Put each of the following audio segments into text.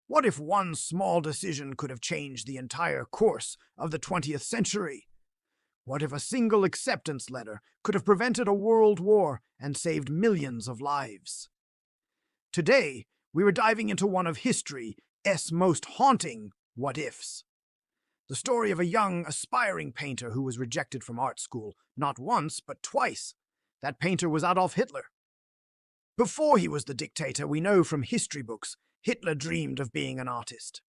What if one small decision could have changed the entire course of the 20th century? What if a single acceptance letter could have prevented a world war and saved millions of lives? Today, we were diving into one of history's most haunting what-ifs. The story of a young, aspiring painter who was rejected from art school, not once, but twice. That painter was Adolf Hitler. Before he was the dictator, we know from history books, Hitler dreamed of being an artist.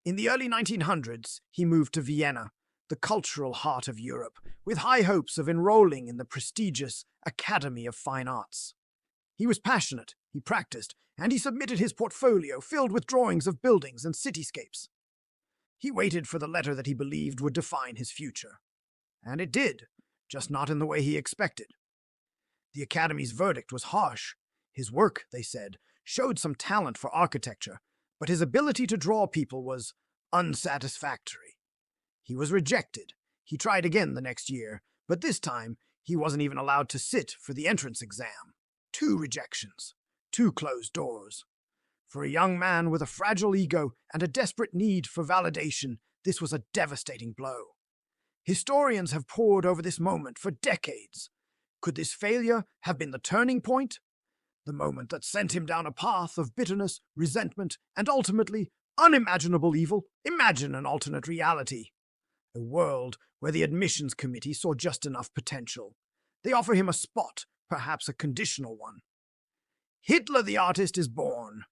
In the early 1900s, he moved to Vienna, the cultural heart of Europe, with high hopes of enrolling in the prestigious Academy of Fine Arts. He was passionate, he practiced, and he submitted his portfolio filled with drawings of buildings and cityscapes. He waited for the letter that he believed would define his future. And it did, just not in the way he expected. The Academy's verdict was harsh. His work, they said, showed some talent for architecture, but his ability to draw people was unsatisfactory. He was rejected. He tried again the next year, but this time he wasn't even allowed to sit for the entrance exam. 2 rejections, 2 closed doors. For a young man with a fragile ego and a desperate need for validation, this was a devastating blow. Historians have pored over this moment for decades. Could this failure have been the turning point? The moment that sent him down a path of bitterness, resentment, and ultimately unimaginable evil? Imagine an alternate reality. A world where the admissions committee saw just enough potential. They offer him a spot, perhaps a conditional one. Hitler the artist is born.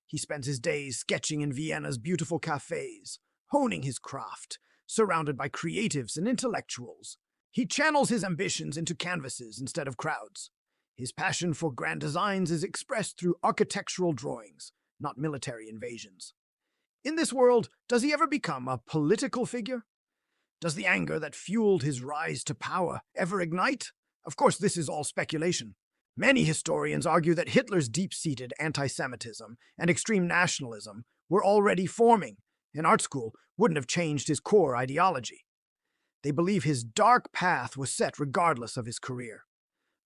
He spends his days sketching in Vienna's beautiful cafes, honing his craft, surrounded by creatives and intellectuals. He channels his ambitions into canvases instead of crowds. His passion for grand designs is expressed through architectural drawings, not military invasions. In this world, does he ever become a political figure? Does the anger that fueled his rise to power ever ignite? Of course, this is all speculation. Many historians argue that Hitler's deep-seated anti-Semitism and extreme nationalism were already forming. An art school wouldn't have changed his core ideology. They believe his dark path was set regardless of his career.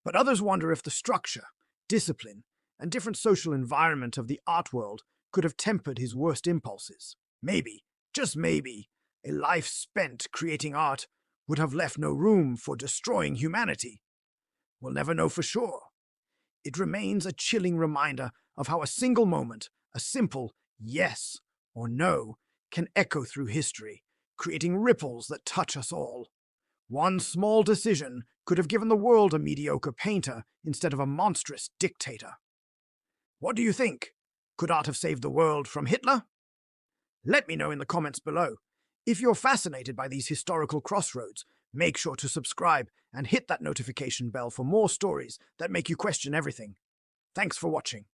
But others wonder if the structure, discipline, and different social environment of the art world could have tempered his worst impulses. Maybe, just maybe, a life spent creating art would have left no room for destroying humanity. We'll never know for sure. It remains a chilling reminder of how a single moment, a simple yes or no, can echo through history, creating ripples that touch us all. One small decision could have given the world a mediocre painter instead of a monstrous dictator. What do you think? Could art have saved the world from Hitler? Let me know in the comments below. If you're fascinated by these historical crossroads, make sure to subscribe and hit that notification bell for more stories that make you question everything. Thanks for watching.